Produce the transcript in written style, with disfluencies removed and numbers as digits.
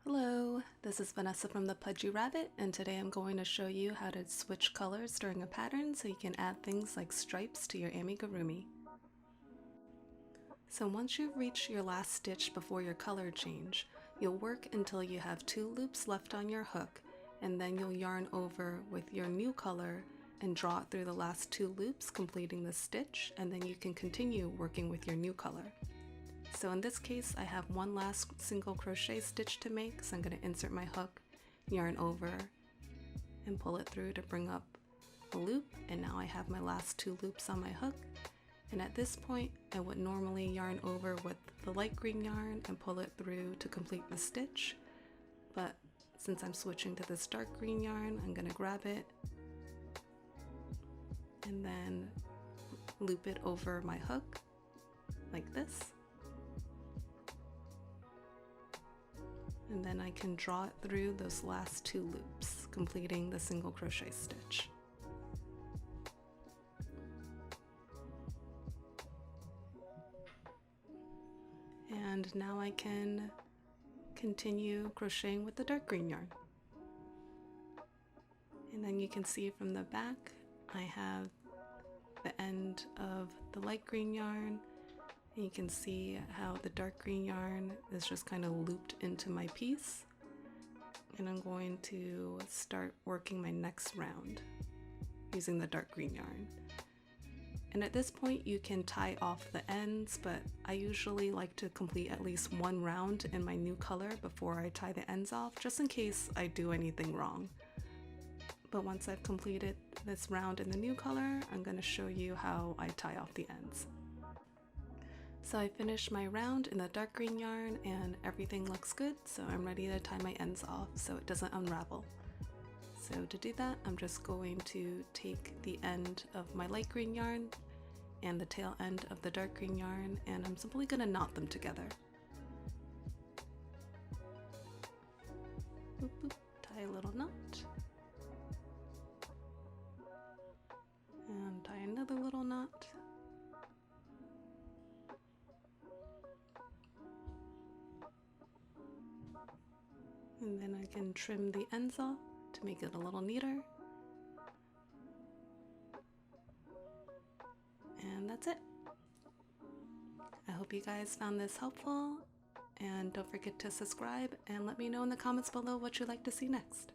Hello, this is Vanessa from the Pudgy Rabbit, and today I'm going to show you how to switch colors during a pattern so you can add things like stripes to your amigurumi. So once you've reached your last stitch before your color change, you'll work until you have 2 loops left on your hook, and then you'll yarn over with your new color and draw it through the last 2 loops, completing the stitch, and then you can continue working with your new color. So in this case, I have one last single crochet stitch to make, so I'm going to insert my hook, yarn over, and pull it through to bring up a loop, and now I have my last 2 loops on my hook. And at this point, I would normally yarn over with the light green yarn and pull it through to complete the stitch, but since I'm switching to this dark green yarn, I'm going to grab it and then loop it over my hook like this. And then I can draw it through those last 2 loops, completing the single crochet stitch. And now I can continue crocheting with the dark green yarn. And then you can see from the back, I have the end of the light green yarn. And you can see how the dark green yarn is just kind of looped into my piece. And I'm going to start working my next round using the dark green yarn. And at this point you can tie off the ends, but I usually like to complete at least 1 round in my new color before I tie the ends off, just in case I do anything wrong. But once I've completed this round in the new color, I'm going to show you how I tie off the ends. So I finished my round in the dark green yarn and everything looks good, so I'm ready to tie my ends off so it doesn't unravel. So to do that, I'm just going to take the end of my light green yarn and the tail end of the dark green yarn, and I'm simply going to knot them together. Boop, boop, tie a little knot. And tie another little knot. And then I can trim the ends off to make it a little neater. And that's it. I hope you guys found this helpful, and don't forget to subscribe and let me know in the comments below what you'd like to see next.